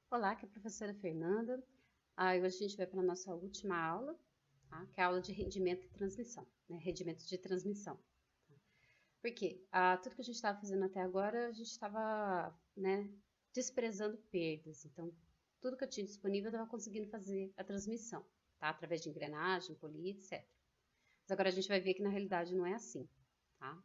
Olá, aqui é a professora Fernanda. Hoje a gente vai para a nossa última aula, tá? Que é a aula de rendimento e transmissão, né? Rendimento de transmissão. Por quê? Tudo que a gente estava fazendo até agora, a gente estava, né, desprezando perdas. Então, tudo que eu tinha disponível, eu estava conseguindo fazer a transmissão, tá? Através de engrenagem, polia, etc. Mas agora a gente vai ver que na realidade não é assim, tá?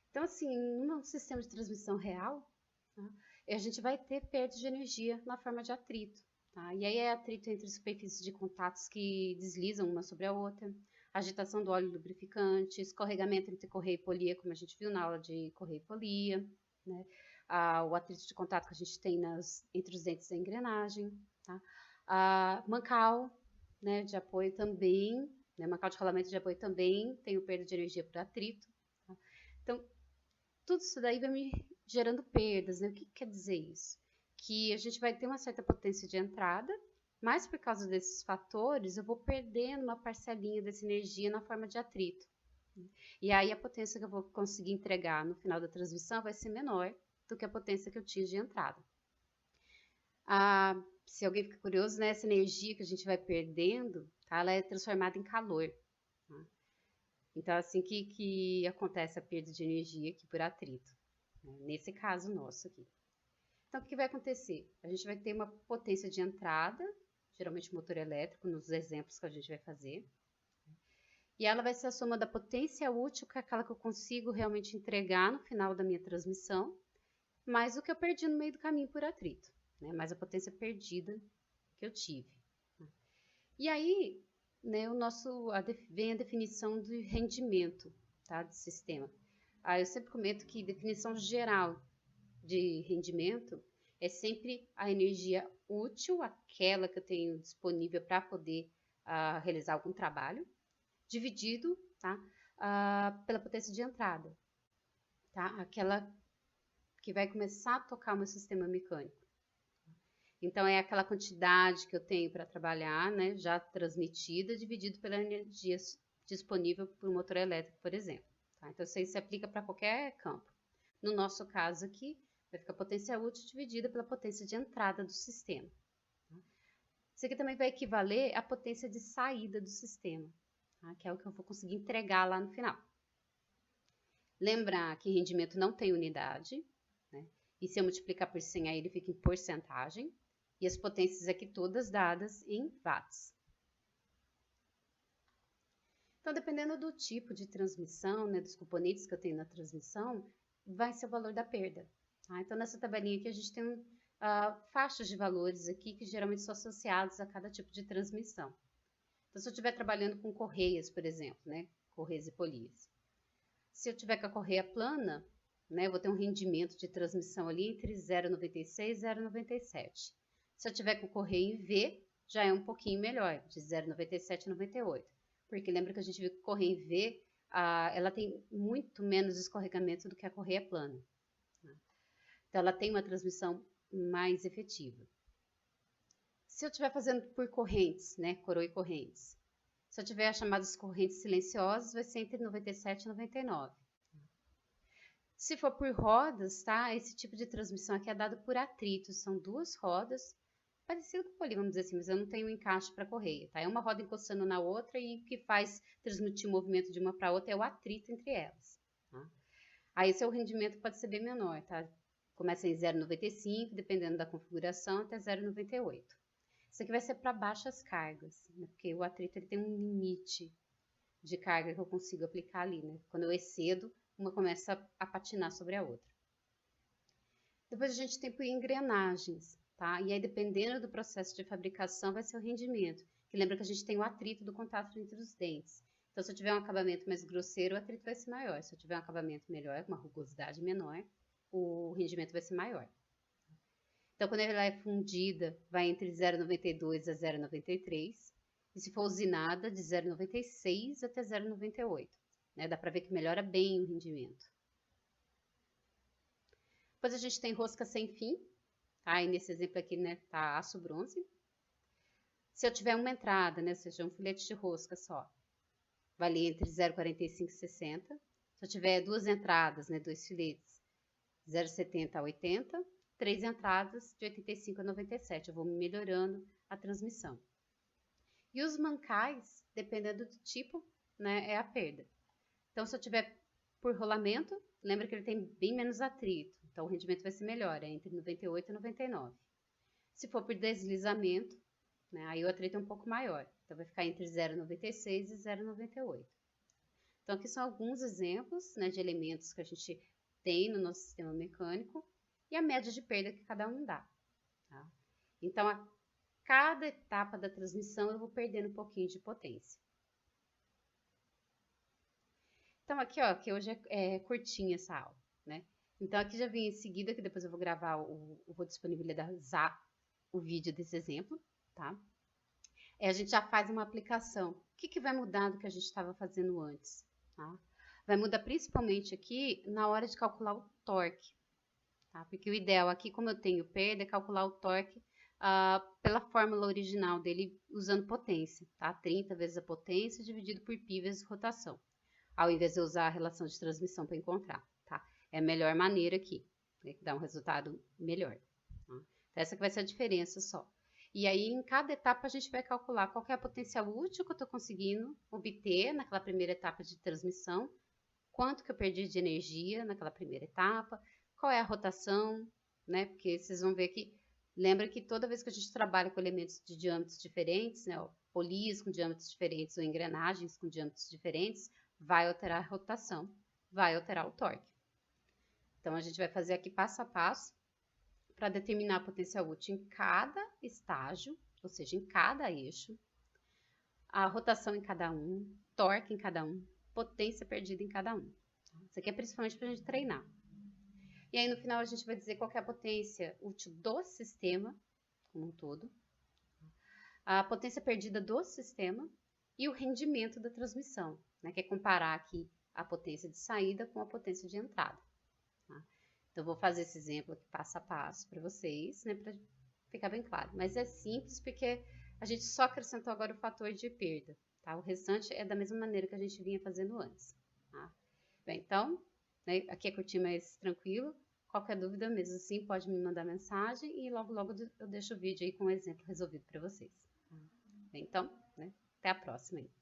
Então, assim, num sistema de transmissão real, tá? A gente vai ter perda de energia na forma de atrito. Tá? E aí é atrito entre superfícies de contatos que deslizam uma sobre a outra, agitação do óleo lubrificante, escorregamento entre correia e polia, como a gente viu na aula de correia e polia, né? O atrito de contato que a gente tem entre os dentes da engrenagem, tá? Mancal, né, de apoio também, né, mancal de rolamento de apoio também tem o perda de energia por atrito. Tá? Então, tudo isso daí vai me gerando perdas, né? O que quer dizer isso? Que a gente vai ter uma certa potência de entrada, mas por causa desses fatores, eu vou perdendo uma parcelinha dessa energia na forma de atrito. E aí a potência que eu vou conseguir entregar no final da transmissão vai ser menor do que a potência que eu tinha de entrada. Se alguém fica curioso, né, essa energia que a gente vai perdendo, tá, ela é transformada em calor. Tá? Então, assim que acontece a perda de energia aqui por atrito, né, nesse caso nosso aqui. Então, o que vai acontecer? A gente vai ter uma potência de entrada, geralmente motor elétrico, nos exemplos que a gente vai fazer. E ela vai ser a soma da potência útil, que é aquela que eu consigo realmente entregar no final da minha transmissão, mais o que eu perdi no meio do caminho por atrito, né? Mais a potência perdida que eu tive. E aí, né, vem a definição de rendimento, tá, do sistema. Eu sempre comento que definição geral de rendimento é sempre a energia útil, aquela que eu tenho disponível para poder realizar algum trabalho, dividido, tá, pela potência de entrada, tá, aquela que vai começar a tocar o meu sistema mecânico. Então, é aquela quantidade que eu tenho para trabalhar, né, já transmitida, dividido pela energia disponível por um motor elétrico, por exemplo. Tá? Então, isso aí se aplica para qualquer campo. No nosso caso aqui, vai ficar a potência útil dividida pela potência de entrada do sistema. Isso aqui também vai equivaler à potência de saída do sistema, tá? Que é o que eu vou conseguir entregar lá no final. Lembrar que rendimento não tem unidade, né? E se eu multiplicar por 100, aí ele fica em porcentagem. E as potências aqui todas dadas em watts. Então, dependendo do tipo de transmissão, né, dos componentes que eu tenho na transmissão, vai ser o valor da perda. Tá? Então, nessa tabelinha aqui, a gente tem faixas de valores aqui que geralmente são associados a cada tipo de transmissão. Então, se eu estiver trabalhando com correias, por exemplo, né, correias e polias. Se eu tiver com a correia plana, né, eu vou ter um rendimento de transmissão ali entre 0,96 e 0,97. Se eu tiver com correia em V, já é um pouquinho melhor, de 0,97 a 98. Porque lembra que a gente viu que correia em V, ela tem muito menos escorregamento do que a correia plana. Né? Então, ela tem uma transmissão mais efetiva. Se eu estiver fazendo por correntes, né, coroa e correntes, se eu tiver as chamadas correntes silenciosas, vai ser entre 97 e 99. Se for por rodas, tá? Esse tipo de transmissão aqui é dado por atrito. São duas rodas, parecido com o poli, vamos dizer assim, mas eu não tenho um encaixe para correia, tá? É uma roda encostando na outra e o que faz transmitir o movimento de uma para outra é o atrito entre elas, tá? Aí seu rendimento pode ser bem menor, tá? Começa em 0,95, dependendo da configuração, até 0,98. Isso aqui vai ser para baixas cargas, né? Porque o atrito ele tem um limite de carga que eu consigo aplicar ali, né? Quando eu excedo, uma começa a patinar sobre a outra. Depois a gente tem por engrenagens, tá? E aí, dependendo do processo de fabricação, vai ser o rendimento. Que lembra que a gente tem o atrito do contato entre os dentes. Então, se eu tiver um acabamento mais grosseiro, o atrito vai ser maior. Se eu tiver um acabamento melhor, com uma rugosidade menor, o rendimento vai ser maior. Então, quando ela é fundida, vai entre 0,92 a 0,93. E se for usinada, de 0,96 até 0,98. Né? Dá para ver que melhora bem o rendimento. Depois a gente tem rosca sem fim. Tá? E nesse exemplo aqui, né, tá aço bronze. Se eu tiver uma entrada, né, ou seja, um filete de rosca só, vale entre 0,45 e 60. Se eu tiver duas entradas, né, dois filetes, 0,70 a 80. 3 entradas de 85 a 97, eu vou melhorando a transmissão. E os mancais, dependendo do tipo, né, é a perda. Então, se eu tiver por rolamento, lembra que ele tem bem menos atrito, então o rendimento vai ser melhor, é entre 98 e 99. Se for por deslizamento, né, aí o atrito é um pouco maior, então vai ficar entre 0,96 e 0,98. Então, aqui são alguns exemplos, né, de elementos que a gente tem no nosso sistema mecânico e a média de perda que cada um dá. Tá? Então, a cada etapa da transmissão eu vou perdendo um pouquinho de potência. Então, aqui, ó, que hoje é curtinha essa aula, né? Então, aqui já vem em seguida, que depois eu vou gravar, vou disponibilizar o vídeo desse exemplo, tá? A gente já faz uma aplicação. O que vai mudar do que a gente estava fazendo antes? Tá? Vai mudar principalmente aqui na hora de calcular o torque, tá? Porque o ideal aqui, como eu tenho perda, é calcular o torque pela fórmula original dele usando potência, tá? 30 vezes a potência dividido por π vezes rotação, ao invés de eu usar a relação de transmissão para encontrar, tá? É a melhor maneira aqui, né, que dá um resultado melhor. Tá? Então, essa que vai ser a diferença só. E aí, em cada etapa, a gente vai calcular qual é a potencial útil que eu estou conseguindo obter naquela primeira etapa de transmissão, quanto que eu perdi de energia naquela primeira etapa, qual é a rotação, né? Porque vocês vão ver que, lembra que toda vez que a gente trabalha com elementos de diâmetros diferentes, né? Polias com diâmetros diferentes ou engrenagens com diâmetros diferentes, vai alterar a rotação, vai alterar o torque. Então, a gente vai fazer aqui passo a passo para determinar a potencial útil em cada estágio, ou seja, em cada eixo, a rotação em cada um, torque em cada um, potência perdida em cada um. Isso aqui é principalmente para a gente treinar. E aí, no final, a gente vai dizer qual é a potência útil do sistema, como um todo, a potência perdida do sistema e o rendimento da transmissão, né, que é comparar aqui a potência de saída com a potência de entrada. Tá? Então, eu vou fazer esse exemplo aqui passo a passo para vocês, né, para ficar bem claro. Mas é simples porque a gente só acrescentou agora o fator de perda, tá? O restante é da mesma maneira que a gente vinha fazendo antes, tá? Bem, então, né, aqui é curtinho, mais tranquilo. Qualquer dúvida mesmo assim, pode me mandar mensagem e logo eu deixo o vídeo aí com o exemplo resolvido para vocês. Tá? Bem, então, né, até a próxima aí.